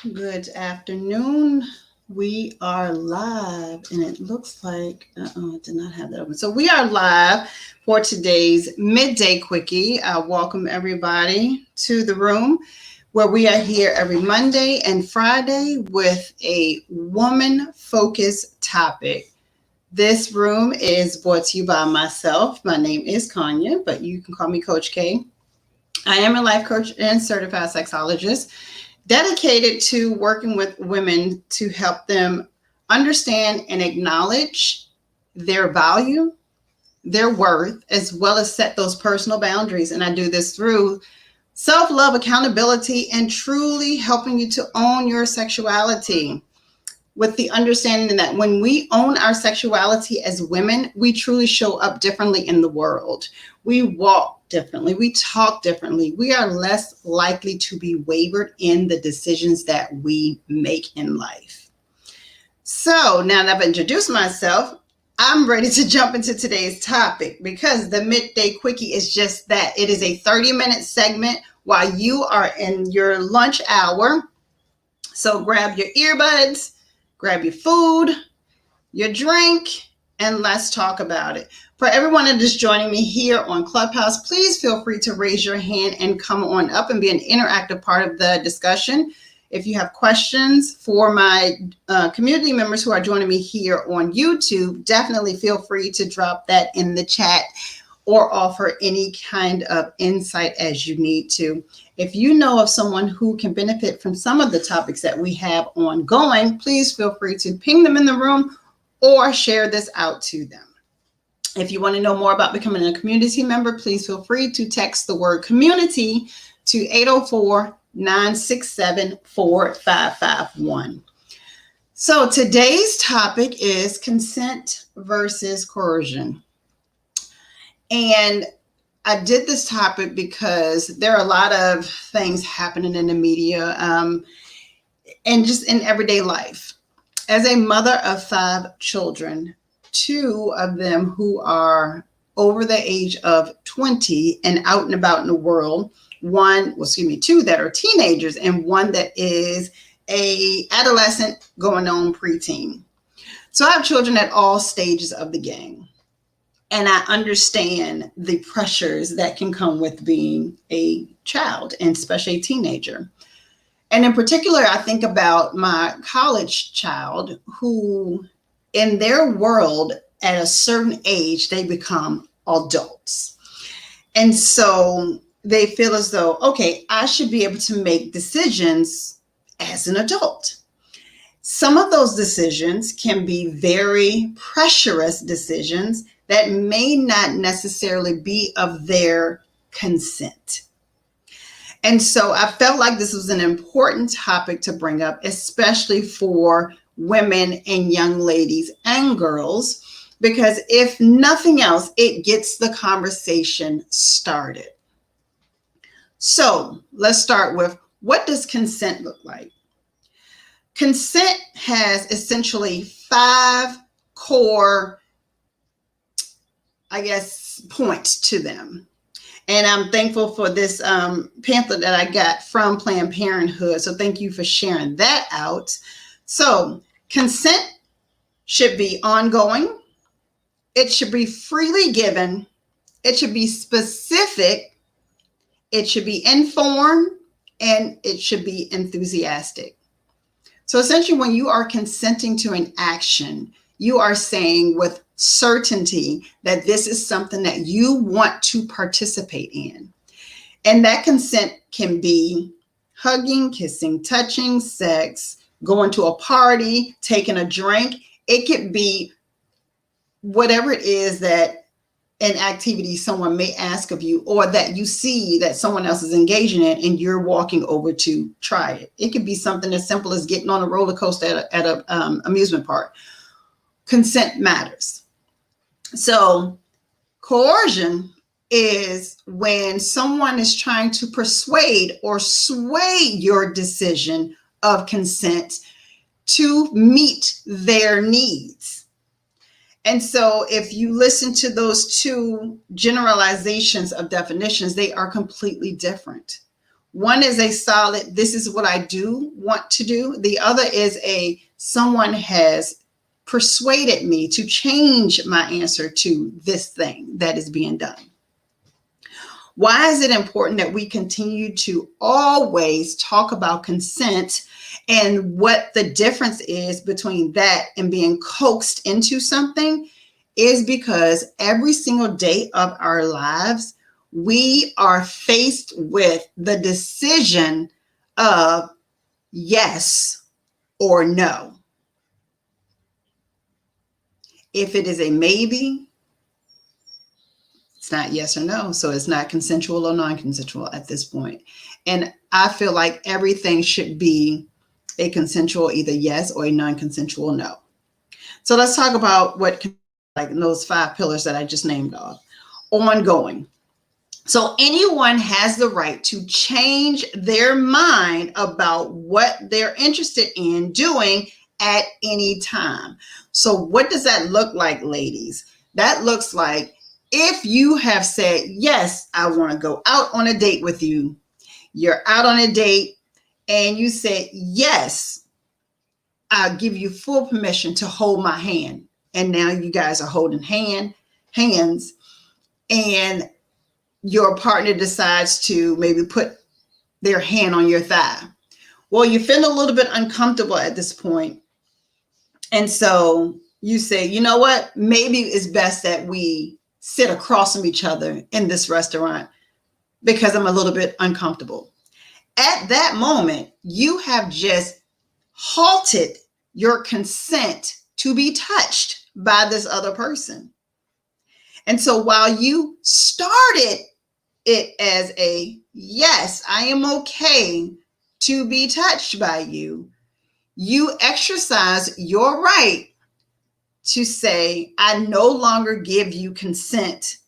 Good afternoon. We are live, and it looks like I did not have that open. So we are live for today's Midday Quickie. Welcome everybody to the room where we are here every Monday and Friday with a woman-focused topic. This room is brought to you by myself. My name is Kanya, but you can call me Coach K. I am a life coach and certified sexologist dedicated to working with women to help them understand and acknowledge their value, their worth, as well as set those personal boundaries. And I do this through self-love, accountability, and truly helping you to own your sexuality with the understanding that when we own our sexuality as women, we truly show up differently in the world. We walk differently. We talk differently. We are less likely to be wavered in the decisions that we make in life. So now that I've introduced myself, I'm ready to jump into today's topic because the Midday Quickie is just that. It is a 30-minute segment while you are in your lunch hour. So grab your earbuds, grab your food, your drink, and let's talk about it. For everyone that is joining me here on Clubhouse, please feel free to raise your hand and come on up and be an interactive part of the discussion. If you have questions for my community members who are joining me here on YouTube, definitely feel free to drop that in the chat or offer any kind of insight as you need to. If you know of someone who can benefit from some of the topics that we have ongoing, please feel free to ping them in the room or share this out to them. If you want to know more about becoming a community member, please feel free to text the word community to 804-967-4551. So today's topic is consent versus coercion. And I did this topic because there are a lot of things happening in the media and just in everyday life. As a mother of 5 children, 2 of them who are over the age of 20 and out and about in the world, 2 that are teenagers and 1 that is a adolescent going on preteen. So I have children at all stages of the game. And I understand the pressures that can come with being a child, and especially a teenager. And in particular, I think about my college child who, in their world, at a certain age, they become adults. And so they feel as though, okay, I should be able to make decisions as an adult. Some of those decisions can be very pressurous decisions that may not necessarily be of their consent. And so I felt like this was an important topic to bring up, especially for women and young ladies and girls, because if nothing else, it gets the conversation started. So let's start with, what does consent look like? Consent has essentially 5 core points to them. And I'm thankful for this pamphlet that I got from Planned Parenthood. So thank you for sharing that out. So consent should be ongoing. It should be freely given. It should be specific. It should be informed. And it should be enthusiastic. So essentially, when you are consenting to an action, you are saying with certainty that this is something that you want to participate in. And that consent can be hugging, kissing, touching, sex, going to a party, taking a drink. It could be whatever it is that an activity someone may ask of you, or that you see that someone else is engaging in and you're walking over to try it. It could be something as simple as getting on a roller coaster at an amusement park. Consent matters. So coercion is when someone is trying to persuade or sway your decision of consent to meet their needs. And so if you listen to those 2 generalizations of definitions, they are completely different. One is a solid, this is what I do want to do. The other is someone has persuaded me to change my answer to this thing that is being done. Why is it important that we continue to always talk about consent and what the difference is between that and being coaxed into something? Is because every single day of our lives, we are faced with the decision of yes or no. If it is a maybe, it's not yes or no. So it's not consensual or non-consensual at this point. And I feel like everything should be a consensual either yes or a non-consensual no. So let's talk about what, like those 5 pillars that I just named off. Ongoing. So anyone has the right to change their mind about what they're interested in doing at any time. So what does that look like, ladies? That looks like if you have said, yes, I want to go out on a date with you. You're out on a date and you said, yes, I'll give you full permission to hold my hand. And now you guys are holding hands, and your partner decides to maybe put their hand on your thigh. Well, you feel a little bit uncomfortable at this point. And so you say, you know what? Maybe it's best that we sit across from each other in this restaurant because I'm a little bit uncomfortable. At that moment, you have just halted your consent to be touched by this other person. And so while you started it as a yes, I am okay to be touched by you, you exercise your right to say, I no longer give you consent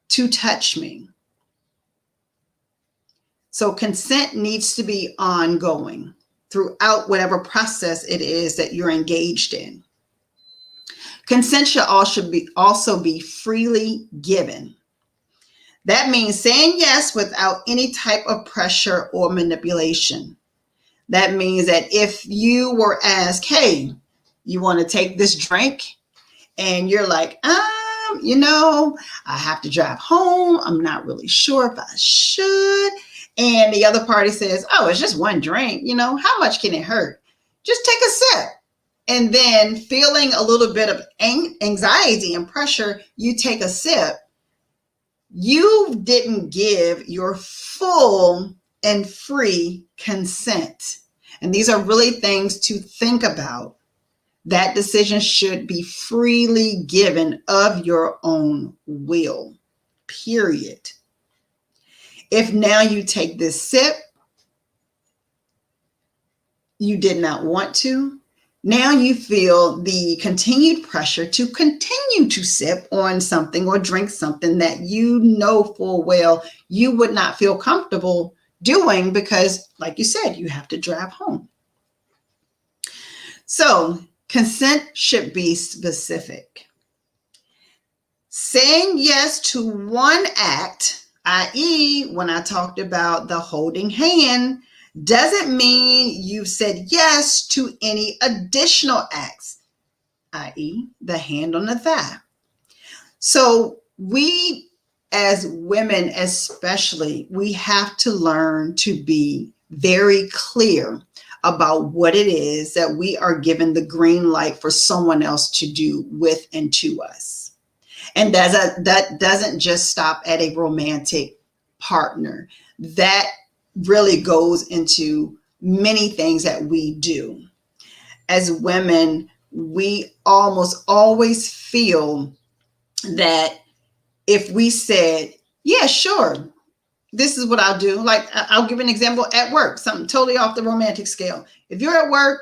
to touch me. So consent needs to be ongoing throughout whatever process it is that you're engaged in. Consent should also be freely given. That means saying yes without any type of pressure or manipulation. That means that if you were asked, hey, you want to take this drink? And you're like, I have to drive home. I'm not really sure if I should. And the other party says, oh, it's just one drink. How much can it hurt? Just take a sip. And then feeling a little bit of anxiety and pressure, you take a sip. You didn't give your full and free consent. And these are really things to think about. That decision should be freely given of your own will, period. If now you take this sip, you did not want to, now you feel the continued pressure to continue to sip on something or drink something that you know full well you would not feel comfortable doing because, like you said, you have to drive home. So consent should be specific. Saying yes to one act, i.e., when I talked about the holding hand, doesn't mean you've said yes to any additional acts, i.e., the hand on the thigh. So we, as women especially, we have to learn to be very clear about what it is that we are given the green light for someone else to do with and to us. And that doesn't just stop at a romantic partner. That really goes into many things that we do. As women, we almost always feel that if we said, yeah, sure, this is what I'll do. Like, I'll give an example at work, something totally off the romantic scale. If you're at work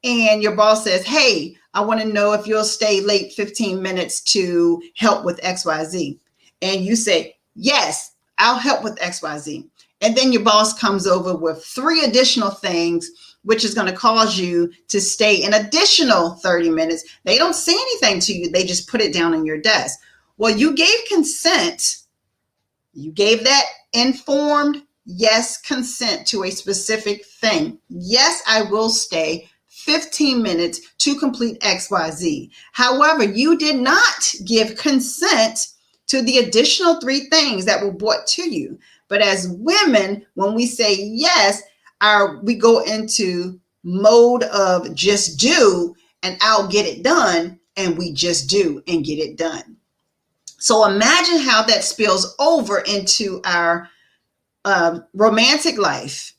and your boss says, hey, I want to know if you'll stay late 15 minutes to help with XYZ. And you say, yes, I'll help with XYZ. And then your boss comes over with 3 additional things, which is going to cause you to stay an additional 30 minutes. They don't say anything to you. They just put it down on your desk. Well, you gave consent. You gave that informed Yes, consent to a specific thing. Yes, I will stay 15 minutes to complete XYZ. However, you did not give consent to the additional 3 things that were brought to you. But as women, when we say yes, we go into mode of just do and I'll get it done, and we just do and get it done. So imagine how that spills over into our romantic life,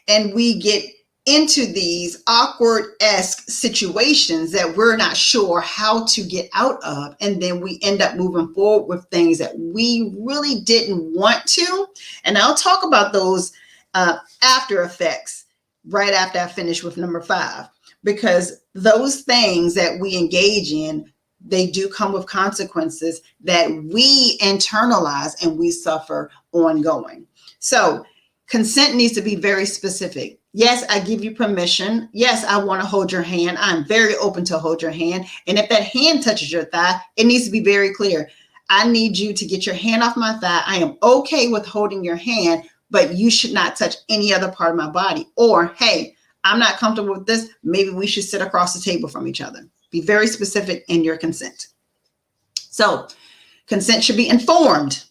and we get into these awkward-esque situations that we're not sure how to get out of, and then we end up moving forward with things that we really didn't want to. And I'll talk about those after effects right after I finish with number 5, because those things that we engage in, they do come with consequences that we internalize and we suffer ongoing. So consent needs to be very specific. Yes, I give you permission. Yes, I want to hold your hand. I'm very open to hold your hand. And if that hand touches your thigh, it needs to be very clear. I need you to get your hand off my thigh. I am okay with holding your hand, but you should not touch any other part of my body. Or, hey, I'm not comfortable with this. Maybe we should sit across the table from each other. Be very specific in your consent. So consent should be informed,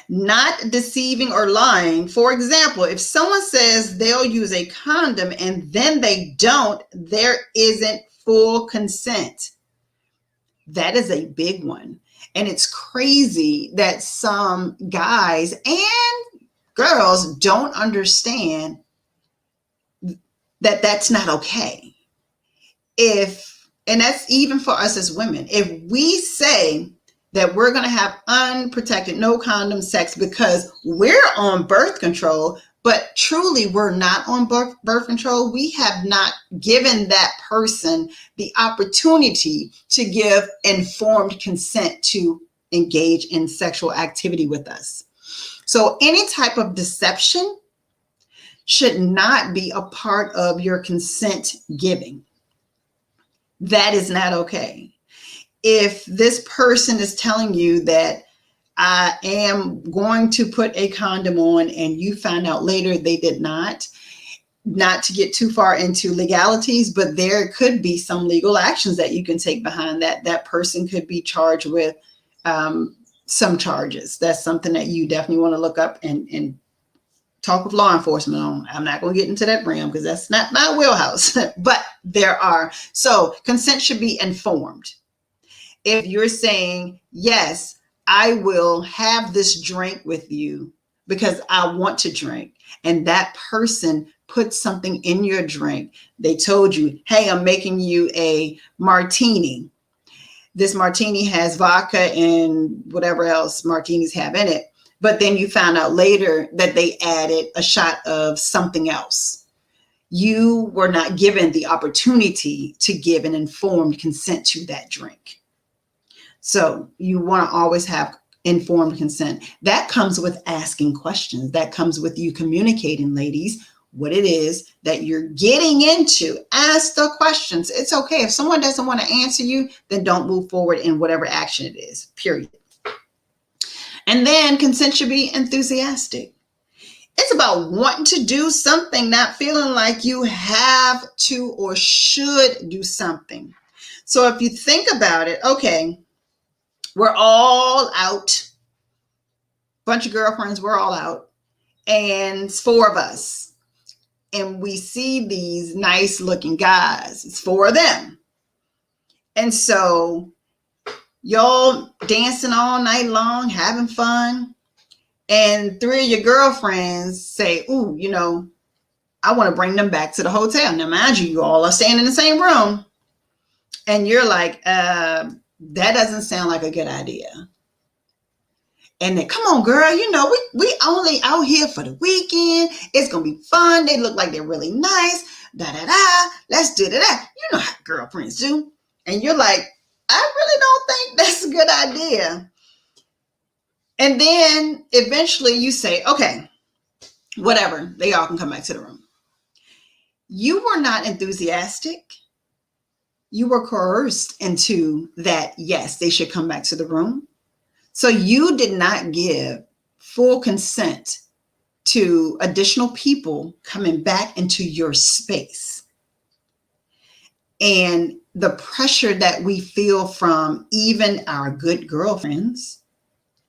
not deceiving or lying. For example, if someone says they'll use a condom and then they don't, there isn't full consent. That is a big one. And it's crazy that some guys and girls don't understand that that's not okay. And that's even for us as women. If we say that we're going to have unprotected, no condom sex because we're on birth control, but truly we're not on birth control, we have not given that person the opportunity to give informed consent to engage in sexual activity with us. So any type of deception should not be a part of your consent giving. That is not okay. If this person is telling you that I am going to put a condom on and you find out later they did not to get too far into legalities, but there could be some legal actions that you can take behind that. That person could be charged with some charges. That's something that you definitely want to look up and talk with law enforcement on. I'm not going to get into that realm because that's not my wheelhouse, but there are. So consent should be informed. If you're saying, yes, I will have this drink with you because I want to drink, and that person put something in your drink. They told you, hey, I'm making you a martini. This martini has vodka and whatever else martinis have in it. But then you found out later that they added a shot of something else. You were not given the opportunity to give an informed consent to that drink. So you want to always have informed consent. That comes with asking questions. That comes with you communicating, ladies, what it is that you're getting into. Ask the questions. It's okay. If someone doesn't want to answer you, then don't move forward in whatever action it is, period. And then consent should be enthusiastic. It's about wanting to do something, not feeling like you have to or should do something. So if you think about it, okay, we're all out. Bunch of girlfriends, we're all out. And it's 4 of us. And we see these nice looking guys. It's 4 of them. And so y'all dancing all night long, having fun. And 3 of your girlfriends say, ooh, I want to bring them back to the hotel. Now, mind you, you all are staying in the same room. And you're like, that doesn't sound like a good idea. And then, come on, girl, we only out here for the weekend. It's going to be fun. They look like they're really nice. Da-da-da. Let's do that. You know how girlfriends do. And you're like, I really don't think that's a good idea. And then eventually you say, okay, whatever. They all can come back to the room. You were not enthusiastic. You were coerced into that, yes, they should come back to the room. So you did not give full consent to additional people coming back into your space. And the pressure that we feel from even our good girlfriends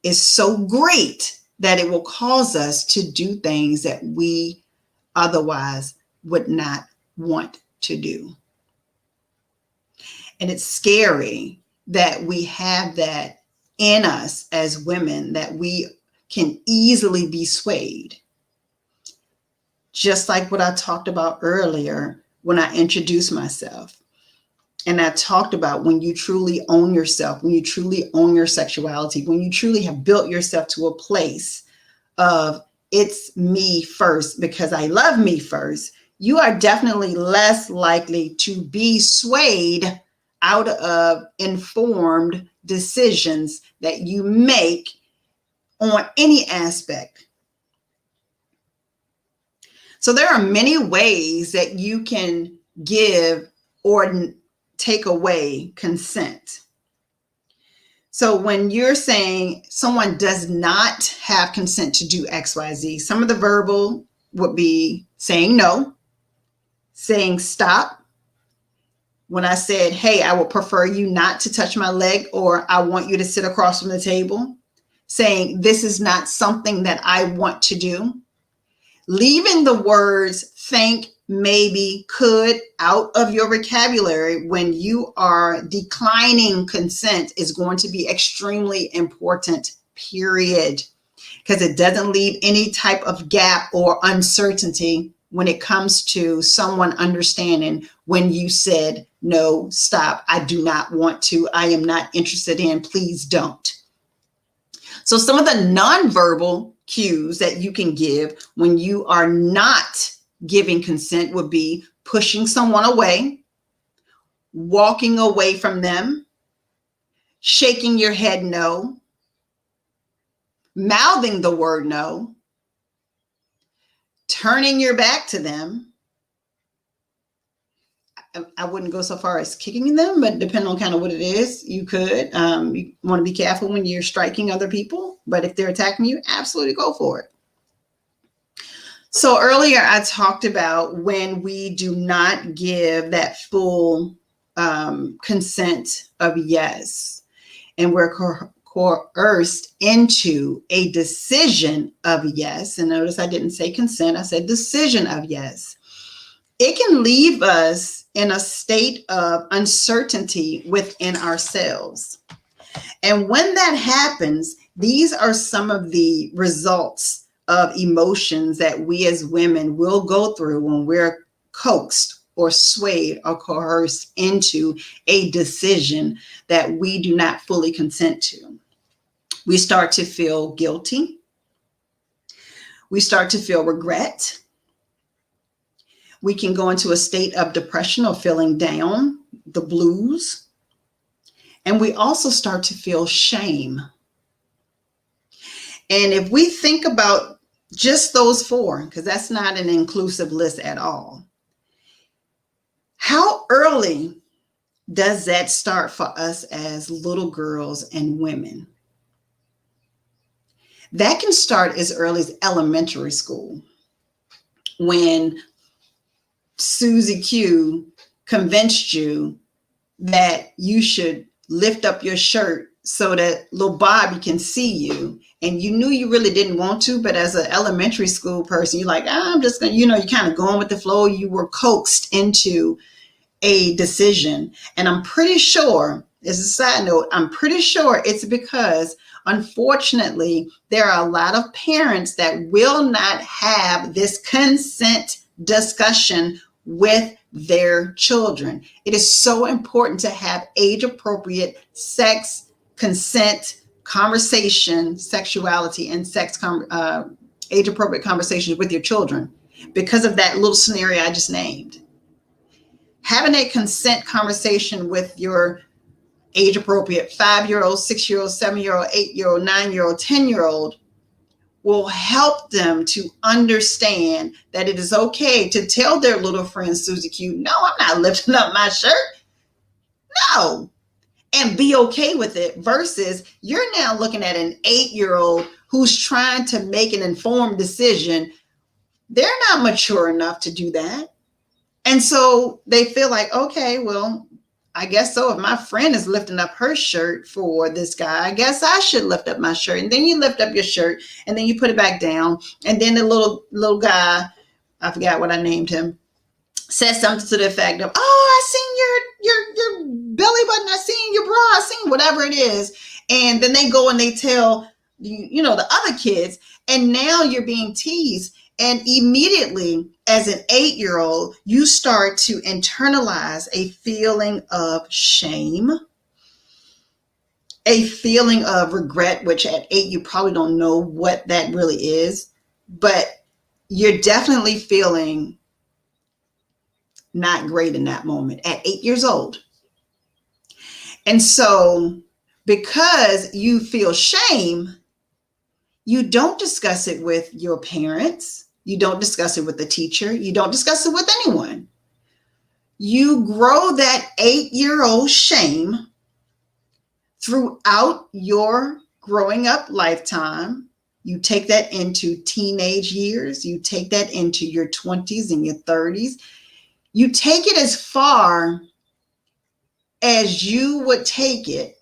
is so great that it will cause us to do things that we otherwise would not want to do. And it's scary that we have that in us as women, that we can easily be swayed. Just like what I talked about earlier when I introduced myself. And I talked about when you truly own yourself, when you truly own your sexuality, when you truly have built yourself to a place of it's me first because I love me first, you are definitely less likely to be swayed out of informed decisions that you make on any aspect. So there are many ways that you can give or take away consent. So when you're saying someone does not have consent to do XYZ, some of the verbal would be saying no, saying stop. When I said, hey, I would prefer you not to touch my leg, or I want you to sit across from the table, saying this is not something that I want to do. Leaving the words think, maybe, could out of your vocabulary when you are declining consent is going to be extremely important, period. Because it doesn't leave any type of gap or uncertainty when it comes to someone understanding when you said, no, stop, I do not want to, I am not interested in, please don't. So some of the nonverbal cues that you can give when you are not giving consent would be pushing someone away, walking away from them, shaking your head no, mouthing the word no, turning your back to them. I wouldn't go so far as kicking them, but depending on kind of what it is, you could. You want to be careful when you're striking other people, but if they're attacking you, absolutely go for it. So earlier I talked about when we do not give that full consent of yes, and we're coerced into a decision of yes. And notice I didn't say consent, I said decision of yes. It can leave us in a state of uncertainty within ourselves. And when that happens, these are some of the results of emotions that we as women will go through when we're coaxed or swayed or coerced into a decision that we do not fully consent to. We start to feel guilty. We start to feel regret. We can go into a state of depression or feeling down, the blues. And we also start to feel shame. And if we think about just those four, because that's not an inclusive list at all, how early does that start for us as little girls and women? That can start as early as elementary school, when Susie Q convinced you that you should lift up your shirt so that little Bobby can see you. And you knew you really didn't want to, but as an elementary school person, you're like, I'm just going to, you're kind of going with the flow. You were coaxed into a decision. And I'm pretty sure, as a side note, I'm pretty sure it's because, unfortunately, there are a lot of parents that will not have this consent discussion with their children. It is so important to have age-appropriate sex, consent, conversation, sexuality, and age-appropriate conversations with your children because of that little scenario I just named. Having a consent conversation with your age-appropriate 5-year-old, 6-year-old, 7-year-old, 8-year-old, 9-year-old, 10-year-old will help them to understand that it is okay to tell their little friend Susie Q, no, I'm not lifting up my shirt. No. And be okay with it, versus you're now looking at an 8-year-old who's trying to make an informed decision, they're not mature enough to do that. And so they feel like, okay, well, I guess so. If my friend is lifting up her shirt for this guy, I guess I should lift up my shirt. And then you lift up your shirt and then you put it back down. And then the little guy, I forgot what I named him, says something to the effect of, "Oh, I seen your belly button. I seen your bra. I seen whatever it is." And then they go and they tell the other kids, and now you're being teased. And immediately, as an 8-year-old, you start to internalize a feeling of shame, a feeling of regret, which at 8, you probably don't know what that really is, but you're definitely feeling not great in that moment at 8 years old. And so because you feel shame, you don't discuss it with your parents. You don't discuss it with the teacher. You don't discuss it with anyone. You grow that 8-year-old shame throughout your growing up lifetime. You take that into teenage years. You take that into your 20s and your 30s. You take it as far as you would take it,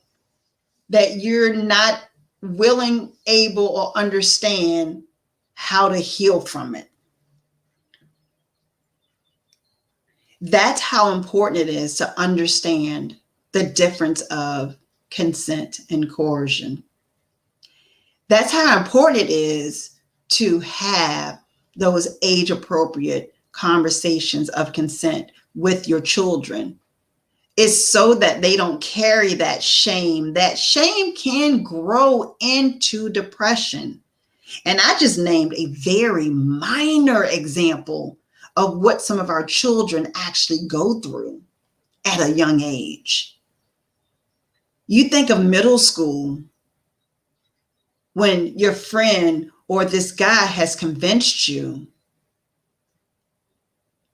that you're not willing, able, or understand how to heal from it. That's how important it is to understand the difference of consent and coercion. That's how important it is to have those age-appropriate conversations of consent with your children. It's so that they don't carry that shame. That shame can grow into depression. And I just named a very minor example of what some of our children actually go through at a young age. You think of middle school, when your friend or this guy has convinced you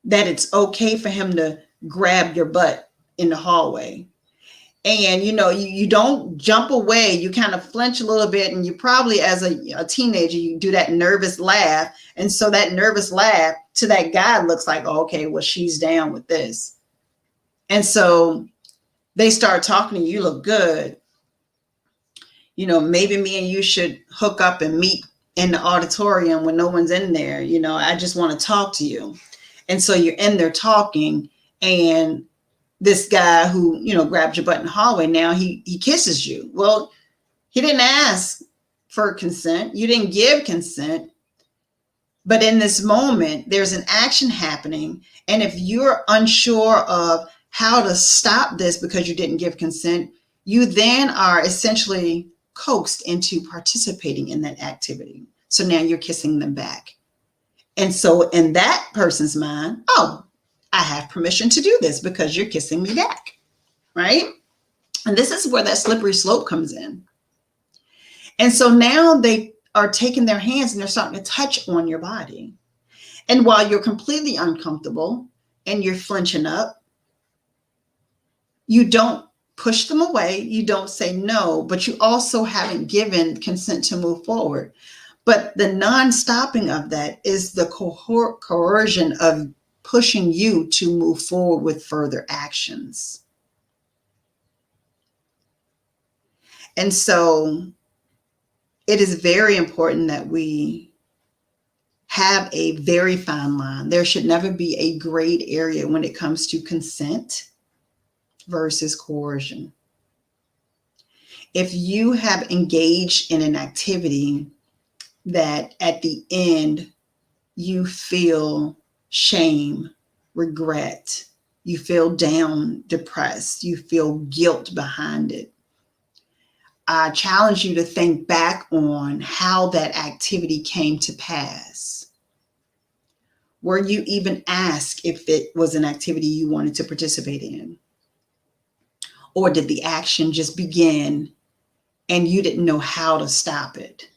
that it's okay for him to grab your butt in the hallway. And you don't jump away, you kind of flinch a little bit, and you probably, as a teenager, you do that nervous laugh. And so that nervous laugh to that guy looks like, oh, okay, well, she's down with this. And so they start talking to you, look good. Maybe me and you should hook up and meet in the auditorium when no one's in there. I just want to talk to you. And so you're in there talking, and this guy who, grabbed your butt in the hallway, now he kisses you. Well, he didn't ask for consent. You didn't give consent. But in this moment, there's an action happening. And if you're unsure of how to stop this because you didn't give consent, you then are essentially coaxed into participating in that activity. So now you're kissing them back. And so in that person's mind, oh, I have permission to do this because you're kissing me back, right? And this is where that slippery slope comes in. And so now they are taking their hands and they're starting to touch on your body. And while you're completely uncomfortable and you're flinching up, you don't push them away. You don't say no, but you also haven't given consent to move forward. But the non-stopping of that is the coercion of pushing you to move forward with further actions. And so it is very important that we have a very fine line. There should never be a gray area when it comes to consent versus coercion. If you have engaged in an activity that at the end you feel shame, regret, you feel down, depressed, you feel guilt behind it, I challenge you to think back on how that activity came to pass. Were you even asked if it was an activity you wanted to participate in? Or did the action just begin and you didn't know how to stop it?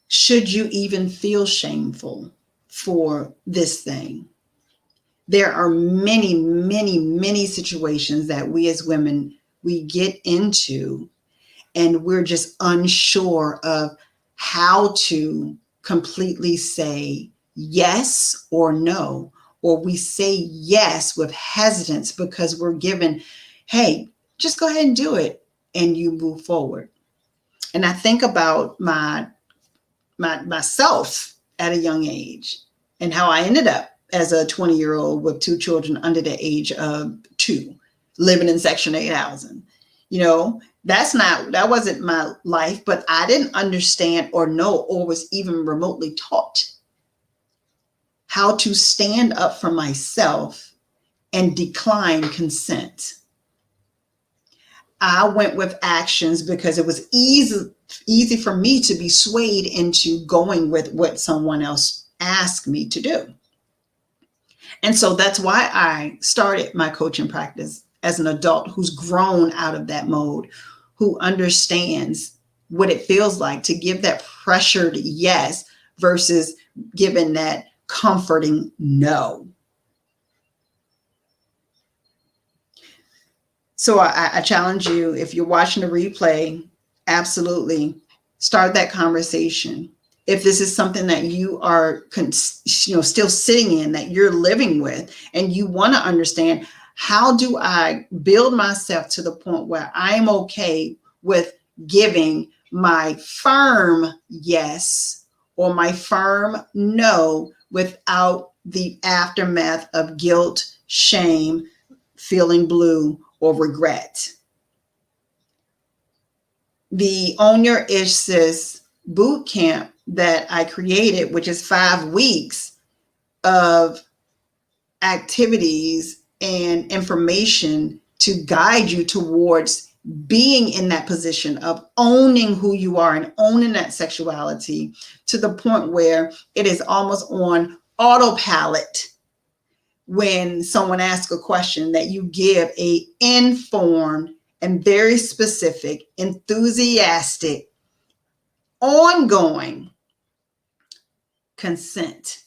Should you even feel shameful for this thing? There are many, many, many situations that we as women, we get into, and we're just unsure of how to completely say yes or no, or we say yes with hesitance because we're given, hey, just go ahead and do it, and you move forward. And I think about myself at a young age and how I ended up as a 20-year-old with two children under the age of 2, living in Section 8 housing. That wasn't my life, but I didn't understand or know or was even remotely taught how to stand up for myself and decline consent. I went with actions because it was easy for me to be swayed into going with what someone else asked me to do. And so that's why I started my coaching practice as an adult who's grown out of that mode, who understands what it feels like to give that pressured yes versus giving that comforting no. So I challenge you, if you're watching the replay, absolutely start that conversation. If this is something that you are still sitting in, that you're living with, and you want to understand, how do I build myself to the point where I am okay with giving my firm yes or my firm no without the aftermath of guilt, shame, feeling blue, or regret. The Own Your Issues boot camp that I created, which is 5 weeks of activities and information to guide you towards being in that position of owning who you are and owning that sexuality to the point where it is almost on autopilot. When someone asks a question, that you give a informed and very specific, enthusiastic, ongoing consent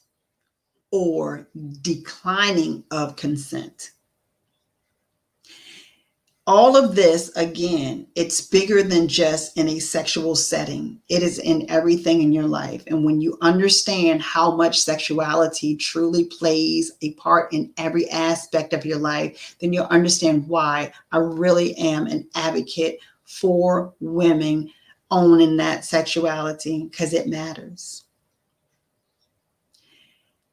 or declining of consent. All of this, again, it's bigger than just in a sexual setting. It is in everything in your life. And when you understand how much sexuality truly plays a part in every aspect of your life, then you'll understand why I really am an advocate for women owning that sexuality, because it matters.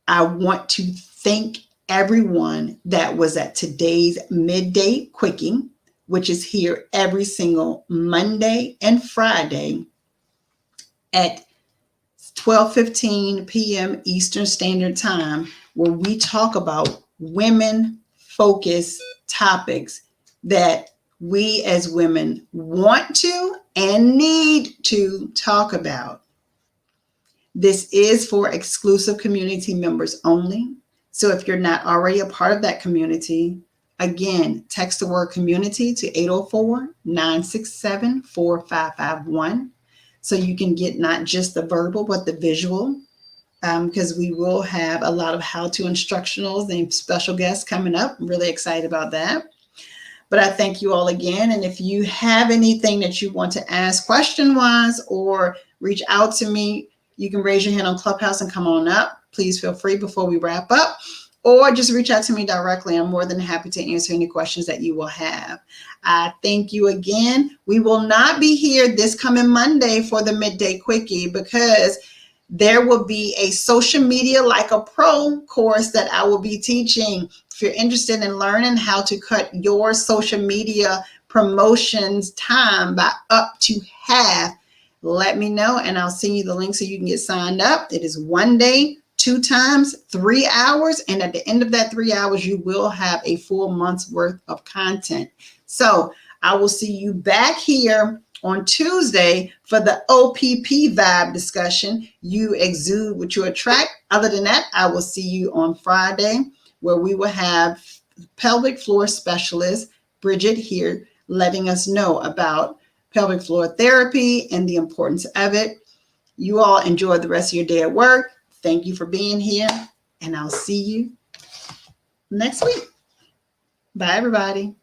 I want to thank everyone that was at today's Midday Quickie, which is here every single Monday and Friday at 12:15 p.m. Eastern Standard Time, where we talk about women-focused topics that we as women want to and need to talk about. This is for exclusive community members only. So if you're not already a part of that community, again, text the word community to 804-967-4551 so you can get not just the verbal, but the visual, because we will have a lot of how-to instructionals and special guests coming up. I'm really excited about that. But I thank you all again. And if you have anything that you want to ask question-wise or reach out to me, you can raise your hand on Clubhouse and come on up. Please feel free before we wrap up, or just reach out to me directly. I'm more than happy to answer any questions that you will have. I thank you again. We will not be here this coming Monday for the Midday Quickie because there will be a social media like a pro course that I will be teaching. If you're interested in learning how to cut your social media promotions time by up to half, let me know and I'll send you the link so you can get signed up. It is 1 day, 2 times, 3 hours. And at the end of that 3 hours, you will have a full month's worth of content. So I will see you back here on Tuesday for the OPP vibe discussion. You exude what you attract. Other than that, I will see you on Friday, where we will have pelvic floor specialist Bridget here letting us know about pelvic floor therapy and the importance of it. You all enjoy the rest of your day at work. Thank you for being here, and I'll see you next week. Bye, everybody.